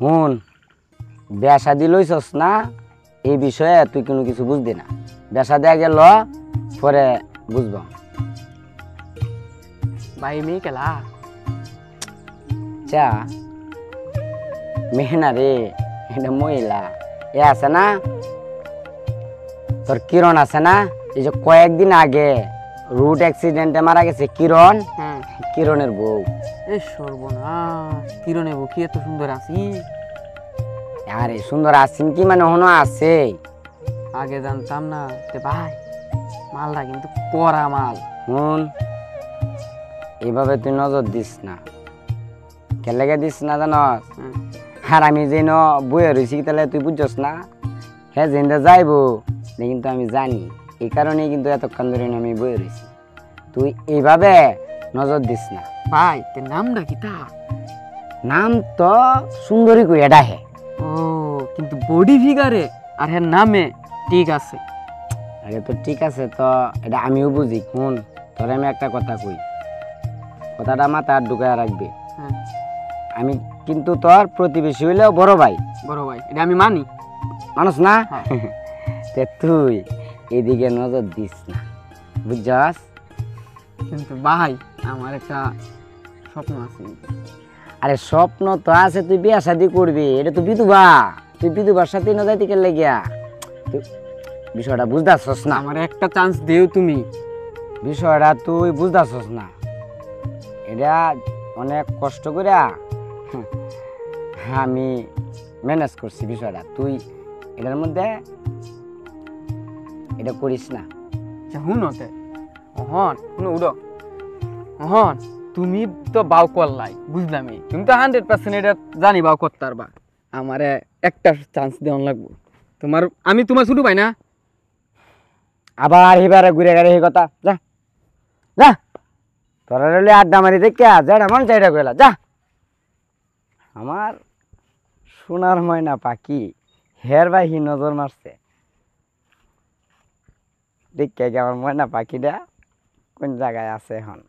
হুন, বিয়া শাদি লইছস না, এই বিষয়ে তুই কোনো কিছু বুঝবি না। বিয়া শাদি আগে ল, পরে বুঝব। ভাই মেয়ে কেলা চা মেয়ে না রে, এটা মহিলা। এ আছে না তোর কিরণ আছে না, এই যে কয়েকদিন আগে রুট অ্যাক্সিডেন্টে মারা গেছে কিরণ, কিরণের বউ। এ সর্বনাশ, কিরণে বউ কি এত সুন্দর আছি? আরে সুন্দর আছেন কি মানে হনো আছে। আগে জানতাম না। তে ভাই মালটা কিন্তু কড়া মাল। হুন, এইভাবে তুই নজর দিস না। কেলেগে দিস না জানস? আর আমি যেন বইয়ে রয়েছি তাহলে তুই বুঝছস না, হ্যাঁ যেটা যাইবো কিন্তু আমি জানি। এই কারণেই কিন্তু এতক্ষণ ধরে আমি বইয়ে রয়েছি। তুই এইভাবে নজর দিস না। ভাই তে নামটা কি তা? নাম তো সুন্দরী কই এটা হে। ও কিন্তু বডি ফিগারে আর হ্যাঁ নামে ঠিক আছে। আরে তো ঠিক আছে, তো এটা আমিও বুঝি। শুন, তোরে আমি একটা কথা কই, কথাটা মাথায় ঢুকায় রাখবি। আমি কিন্তু তোর প্রতিবেশী হইলেও বড় ভাই। বড় ভাই, এটা আমি মানি। মানুষ না? তে তুই এদিকে নজর দিস না, বুঝছস? কিন্তু ভাই আমার একটা স্বপ্ন আছে। আরে স্বপ্ন তো আছে, তুই বিয়া শাদি করবি, এটা তো বিধবা। তুই বিধবার সাথে নজর দিকে লেগিয়া তুই বিষয়টা বুঝতেছস না। আমার একটা চান্স দেও তুমি। বিষয়টা তুই বুঝতেছস না, এটা অনেক কষ্ট করে আমি ম্যানেজ করছি বিষয়টা। তুই এটার মধ্যে এটা করিস না। হুনতে হন হুন উড়ো হন, তুমি তো বাউ করলাই বুঝলামই, তুমি তো 100% এটা জানি বাউ করতে পারবা। আমারে একটা চান্স দেওয়ান লাগবো তোমার। আমি তোমার ছোট ভাই না? আবার এবারে ঘুরে গেলে এই কথা, যা যা, তোরা রইলে আড্ডা মারি দেখে যেটা মন চাইটা গেলা যা। আমার সোনার ময়না পাখি হের বাহি নজর মারছে, দেখে আমার ময়না পাখিটা কোন জায়গায় আছে এখন।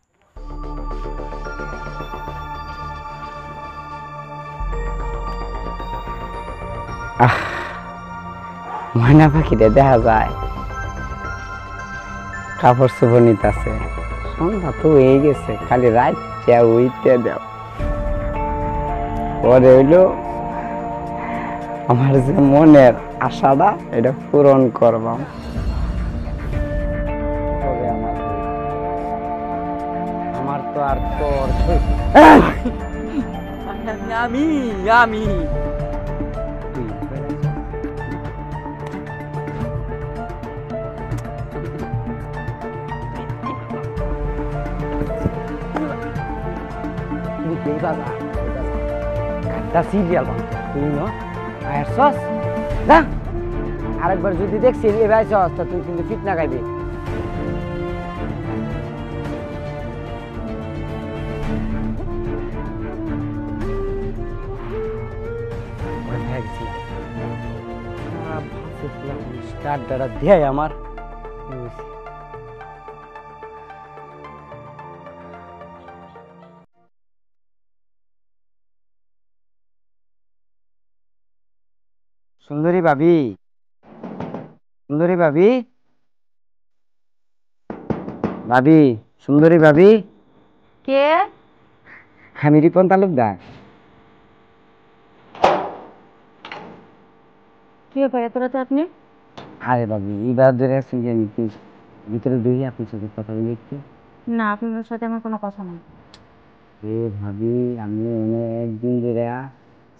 ময়না পাখিটা দেখা যায় কাপড় চোপড় নিতেছে। সন্ধ্যা তো হয়ে গেছে, খালি রাত উইতে দেও। পরে হইলো আমার যে মনের আশাটা এটা পূরণ করবাম। আমার তো আর তোর আমি আমি আরেকবার যদি দেখছি এবার তুই কিন্তু ফিট না খাইবি। আমার সুন্দরী ভাবি, সুন্দরী ভাবি, ভাবি, সুন্দরী ভাবি। কে? আমি রিপন তালুকদার। কি ব্যাপার এত রাতে আপনি? আরে ভাবি এইবার ধরে আছেন যে আমি ভিতরে ঢুকে আপনার সাথে কথা বলি একটু। না, আপনার সাথে আমার কোনো কথা নেই। ভাবি আমি একদিন ধরে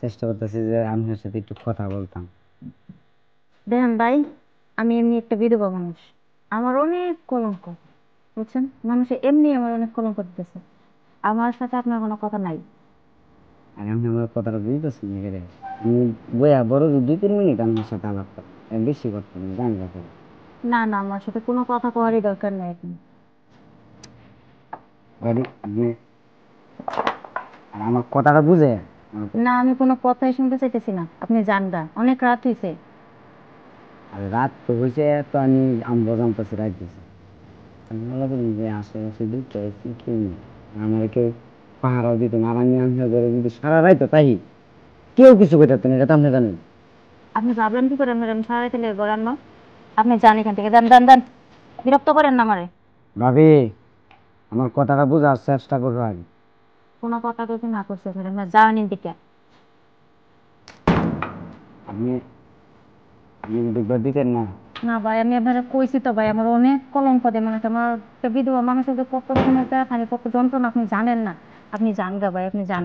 চেষ্টা করতেছি যে আপনার সাথে একটু কথা বলতাম। দেখেন ভাই, আমি এমনি একটা বিধবা মানুষ, আমার অনেক কলঙ্ক, বুঝছেন? মানুষে এমনি আমার অনেক কলঙ্ক দিতেছে। আমার সাথে আপনার কোনো কথা নাই। আর আপনি আমার কথাটা বুঝতেছেন এখানে আমি বইয়া বড় 2-3 মিনিট আপনার সাথে আলাপ করতাম, বেশি করতাম না, গান গাতাম। না না, আমার সাথে কোনো কথা কওয়ারই দরকার নেই এখন। আর আমার কথাটা বুঝে না, আমি কোনো কথাই শুনতে চাইতেছি না, আপনি যান গা, অনেক রাত হয়েছে। আর রাত তো হয়েছে, তো আমি আমবো জানতেছি রাত দিয়েছি। আমি মনে করি যে আশেপাশে দুটো কেউ নেই, আমার কেউ পাহারাও দিত না। আর আমি ধরে যদি সারা রাত তাই কেউ কিছু করতে না, এটা তো আপনি জানেন। আপনি ভাবলেন কি করে ম্যাডাম সারাই তেলে গড়ান না? আপনি যান এখান থেকে, দেন দেন দেন, বিরক্ত করেন না আমারে। ভাবি আমার কথাটা বোঝার চেষ্টা করবো আগে। কোনো কথা যদি না করছে ম্যাডাম, যাওয়ানি দিকে। আপনি আপনি দেখবার দিতেন না? না ভাই, আমি আপনারা কইছি তো ভাই, আমার অনেক কলঙ্ক দেয় মানুষ, আমার একটা বিধবা মানুষের যে কত রকমের খালি কত যন্ত্রণা আপনি জানেন না। আপনি যান গা ভাই, আপনি যান।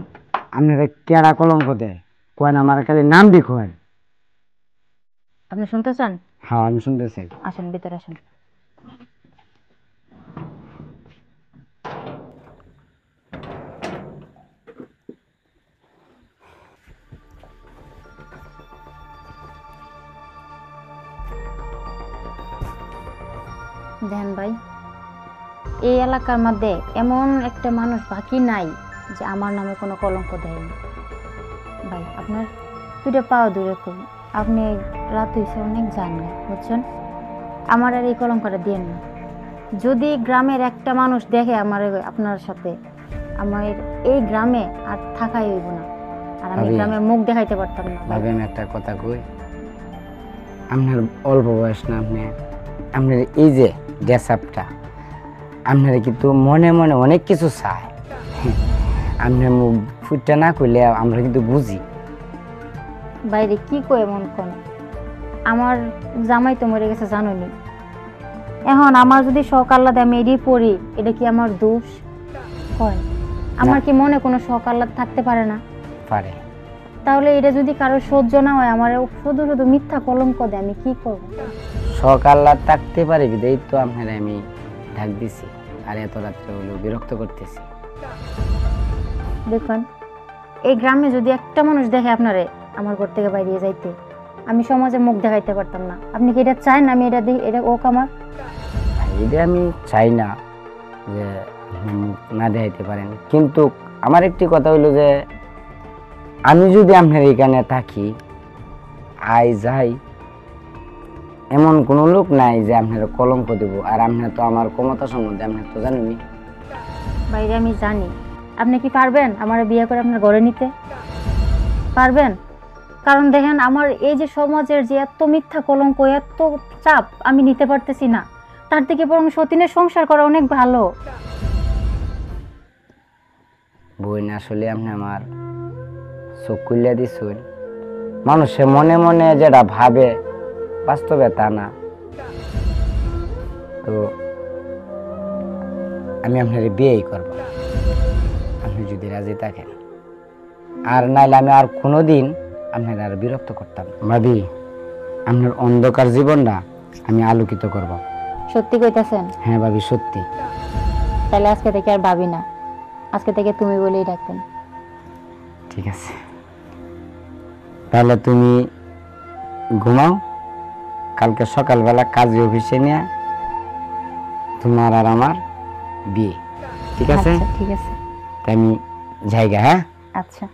আপনারা কেডা কলঙ্ক দেয় কয় না, আমার খালি নাম দি কয়। আপনি শুনতে চান? হ্যাঁ আমি শুনতেছি। আসেন ভিতরে আসেন। দেখেন ভাই, এই এলাকার মধ্যে এমন একটা মানুষ বাকি নাই যে আমার নামে কোনো কলঙ্ক দেয়নি। ভাই আপনার দুটো পাওয়া দূরে করুন, আপনি রাত হয়েছে অনেক জান না, বুঝছেন? আমার আর এই কলঙ্কটা দিয়েন না। যদি গ্রামের একটা মানুষ দেখে আমার আপনার সাথে, আমার এই গ্রামে আর থাকাই হইব না, আর আমি ভাবি, গ্রামের মুখ দেখাইতে পারতাম না। ভাই ভাবি আমি একটা কথা কই, আপনার অল্প বয়স না, আপনার এই যে ড্রেস আপটা, আপনারা কিন্তু মনে মনে অনেক কিছু চায়। আপনার মুখ ফুটটা না করলে আমরা কিন্তু বুঝি। বাইরে কি কয় এমন কোন, আমার জামাই তো মরে গেছে জানোনি। এখন আমার যদি শখ আহ্লাদে আমি এড়িয়ে পড়ি, এটা কি আমার দোষ হয়? আমার কি মনে কোনো শখ আহ্লাদ থাকতে পারে না? পারে। তাহলে এটা যদি কারো সহ্য না হয়, আমার শুধু শুধু মিথ্যা কলঙ্ক দেয়, আমি কি করব? সকাল্লা থাকতে পারে বিদায় তো আপনার আমি ডাক দিছি, আর এত রাত্রে হলো বিরক্ত করতেছি। দেখুন, এই গ্রামে যদি একটা মানুষ দেখে আপনারে আমার ঘর থেকে বাইরে যাইতে, আমি সমাজে মুখ দেখাইতে পারতাম না। আপনি কি এটা চান আমি এটা দিই, এটা ওক আমার? এটা আমি চাই না যে আপনি মুখ না দেখাইতে পারেন, কিন্তু আমার একটি কথা হইলো যে আমি যদি আপনার এখানে থাকি আই যাই, এমন কোনো লোক নাই যে আপনার কলঙ্ক দেব। আর আপনার তো আমার ক্ষমতা সম্বন্ধে আপনার তো জানেনি। বাইরে আমি জানি। আপনি কি পারবেন আমার বিয়ে করে আপনার ঘরে নিতে? পারবেন? কারণ দেখেন, আমার এই যে সমাজের যে এত মিথ্যা কলঙ্ক, এত চাপ আমি নিতে পারতেছি না, তার থেকে বরং সতীনের সংসার করা অনেক ভালো। বই না, আসলে আপনি আমার চোখ খুলিয়া দিছুন। মানুষে মনে মনে যেটা ভাবে বাস্তবে তা না। তো আমি আপনার বিয়েই করব, আপনি যদি রাজি থাকেন। আর নাইলে আমি আর কোনোদিন আপনার আর বিরক্ত করতাম না। ভাবি আপনার অন্ধকার জীবনটা আমি আলোকিত করব। সত্যি কইতাছেন? হ্যাঁ ভাবি, সত্যি। তাহলে আজকে থেকে আর ভাবি না, আজকে থেকে তুমি বলেই ডাকবেন। ঠিক আছে, তাহলে তুমি ঘুমাও। কালকে সকালবেলা কাজী অফিসে নিয়ে তোমার আর আমার বিয়ে, ঠিক আছে? আচ্ছা, ঠিক আছে। তাই আমি জায়গা। হ্যাঁ আচ্ছা।